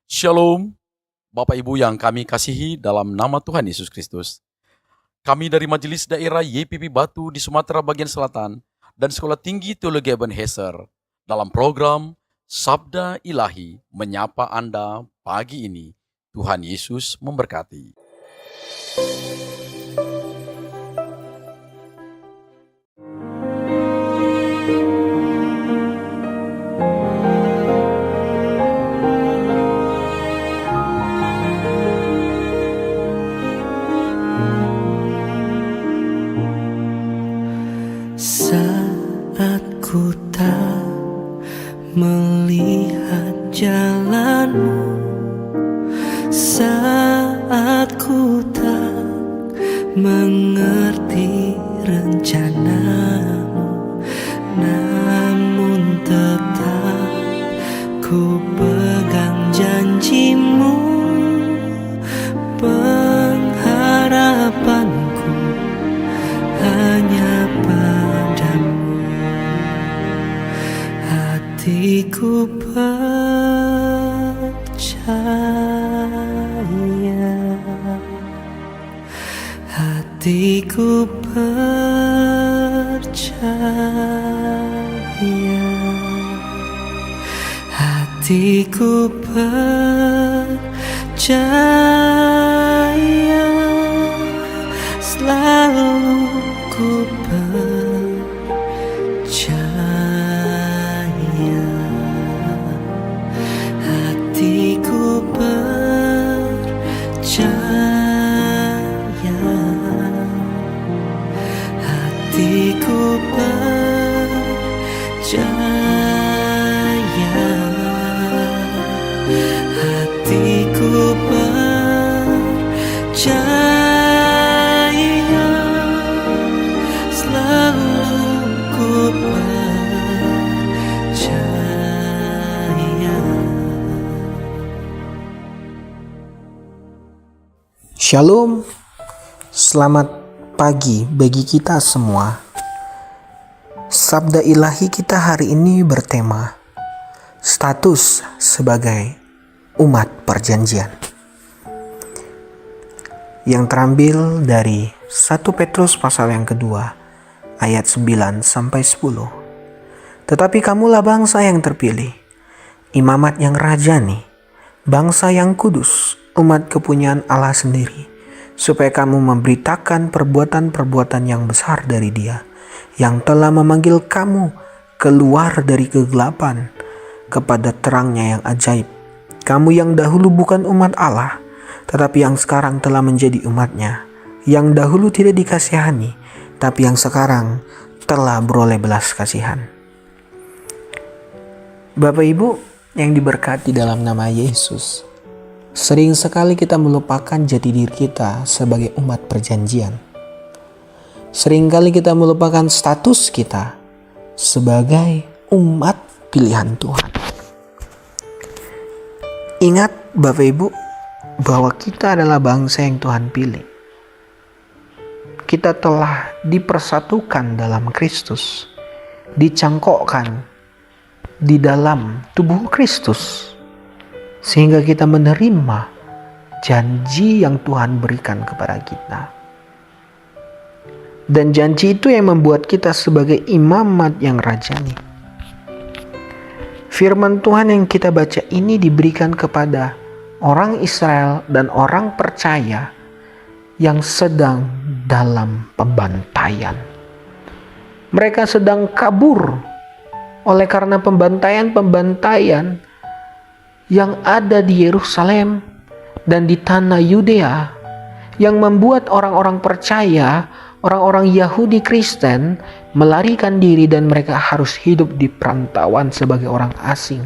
Shalom, Bapak Ibu yang kami kasihi dalam nama Tuhan Yesus Kristus. Kami dari Majelis Daerah YPP Batu di Sumatera Bagian Selatan dan Sekolah Tinggi Teologi Ebenezer dalam program Sabda Ilahi menyapa Anda pagi ini. Tuhan Yesus memberkati. Saat ku tak melihat jalanmu, saat ku tak mengerti rencanamu, namun tetap ku pegang janjimu. Pengharapanku hanya padamu. Hatiku percaya, hatiku percaya, hatiku percaya, selalu ku percaya, hatiku percaya, hatiku percaya, hatiku percaya, selalu ku percaya. Shalom, selamat pagi bagi kita semua. Sabda ilahi kita hari ini bertema status sebagai umat perjanjian, yang terambil dari 1 Petrus pasal yang kedua ayat 9 sampai 10. Tetapi kamulah bangsa yang terpilih, imamat yang rajani, bangsa yang kudus, umat kepunyaan Allah sendiri, supaya kamu memberitakan perbuatan-perbuatan yang besar dari Dia, yang telah memanggil kamu keluar dari kegelapan kepada terangnya yang ajaib. Kamu yang dahulu bukan umat Allah, tetapi yang sekarang telah menjadi umat-Nya, yang dahulu tidak dikasihani, tapi yang sekarang telah beroleh belas kasihan. Bapak Ibu yang diberkati dalam nama Yesus, sering sekali kita melupakan jati diri kita sebagai umat perjanjian. Seringkali kita melupakan status kita sebagai umat pilihan Tuhan. Ingat Bapak Ibu bahwa kita adalah bangsa yang Tuhan pilih. Kita telah dipersatukan dalam Kristus, dicangkokkan di dalam tubuh Kristus, sehingga kita menerima janji yang Tuhan berikan kepada kita. Dan janji itu yang membuat kita sebagai imamat yang rajani. Firman Tuhan yang kita baca ini diberikan kepada orang Israel dan orang percaya yang sedang dalam pembantaian. Mereka sedang kabur oleh karena pembantaian-pembantaian yang ada di Yerusalem dan di tanah Yudea, yang membuat orang-orang percaya, orang-orang Yahudi Kristen melarikan diri dan mereka harus hidup di perantauan sebagai orang asing.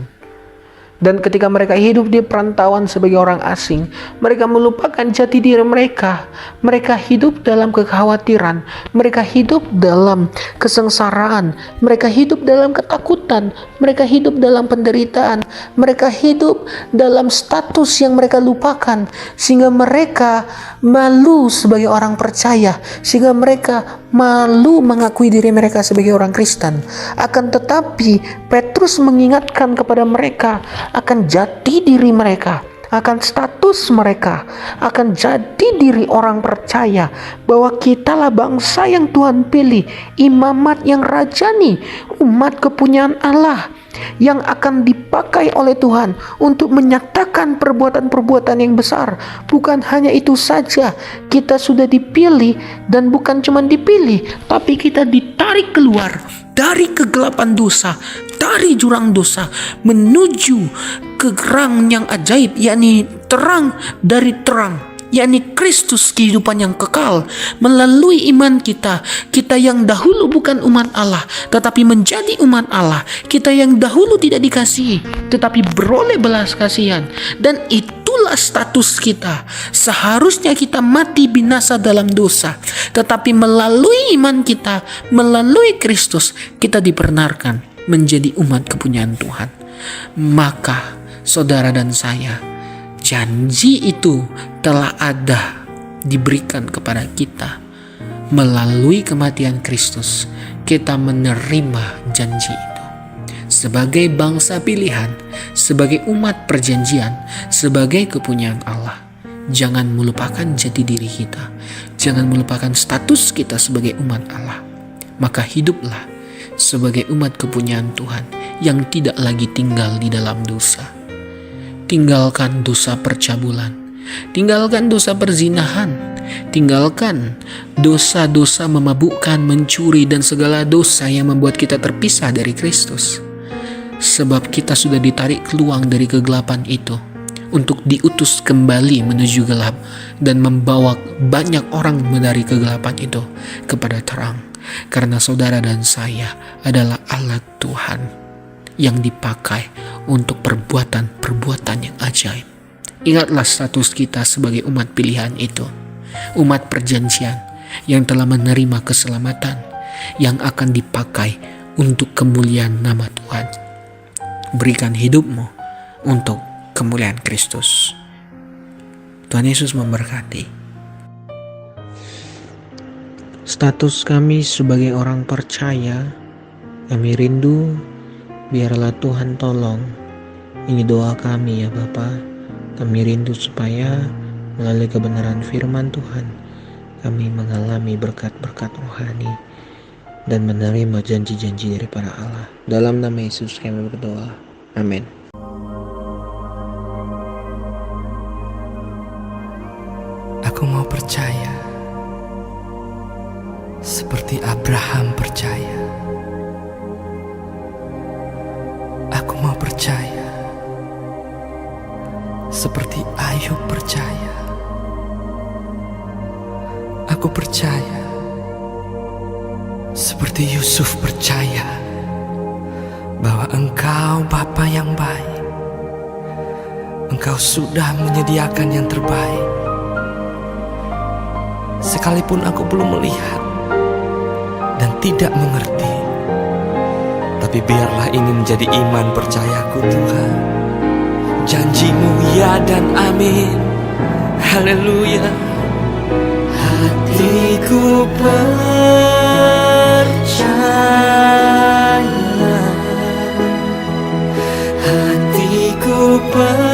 Dan ketika mereka hidup di perantauan sebagai orang asing, mereka melupakan jati diri mereka. Mereka hidup dalam kekhawatiran, mereka hidup dalam kesengsaraan, mereka hidup dalam ketakutan, mereka hidup dalam penderitaan, mereka hidup dalam status yang mereka lupakan, sehingga mereka malu sebagai orang percaya, sehingga mereka malu mengakui diri mereka sebagai orang Kristen. Akan tetapi Petrus mengingatkan kepada mereka akan jati diri mereka, akan status mereka, akan jadi diri orang percaya bahwa kitalah bangsa yang Tuhan pilih, imamat yang rajani, umat kepunyaan Allah yang akan dipakai oleh Tuhan untuk menyatakan perbuatan-perbuatan yang besar. Bukan hanya itu saja, kita sudah dipilih, dan bukan cuma dipilih, tapi kita ditarik keluar dari kegelapan dosa, dari jurang dosa, menuju ke terang yang ajaib, yakni terang dari terang, yakni Kristus, kehidupan yang kekal. Melalui iman kita, kita yang dahulu bukan umat Allah tetapi menjadi umat Allah, kita yang dahulu tidak dikasihi tetapi beroleh belas kasihan, dan itulah status kita. Seharusnya kita mati binasa dalam dosa, tetapi melalui iman kita, melalui Kristus, kita dibenarkan menjadi umat kepunyaan Tuhan. Maka saudara dan saya, janji itu telah ada, diberikan kepada kita. Melalui kematian Kristus, kita menerima janji itu. Sebagai bangsa pilihan, sebagai umat perjanjian, sebagai kepunyaan Allah. Jangan melupakan jati diri kita. Jangan melupakan status kita sebagai umat Allah. Maka hiduplah sebagai umat kepunyaan Tuhan yang tidak lagi tinggal di dalam dosa. Tinggalkan dosa percabulan, tinggalkan dosa perzinahan, tinggalkan dosa-dosa memabukkan, mencuri, dan segala dosa yang membuat kita terpisah dari Kristus. Sebab kita sudah ditarik keluar dari kegelapan itu untuk diutus kembali menuju gelap dan membawa banyak orang dari kegelapan itu kepada terang. Karena saudara dan saya adalah alat Tuhan yang dipakai untuk perbuatan-perbuatan yang ajaib. Ingatlah status kita sebagai umat pilihan itu, umat perjanjian yang telah menerima keselamatan yang akan dipakai untuk kemuliaan nama Tuhan. Berikan hidupmu untuk kemuliaan Kristus. Tuhan Yesus memberkati. Status kami sebagai orang percaya, kami rindu biarlah Tuhan tolong. Ini doa kami ya Bapa. Kami rindu supaya melalui kebenaran firman Tuhan, kami mengalami berkat-berkat rohani dan menerima janji-janji daripada Allah. Dalam nama Yesus kami berdoa. Amin. Aku mau percaya seperti Abraham percaya. Aku mau percaya seperti Ayub percaya. Aku percaya seperti Yusuf percaya bahwa Engkau Bapa yang baik. Engkau sudah menyediakan yang terbaik. Sekalipun aku belum melihat dan tidak mengerti, tapi biarlah ini menjadi iman percayaku Tuhan. Janji-Mu ya dan amin. Haleluya. Hatiku percaya, hatiku percaya.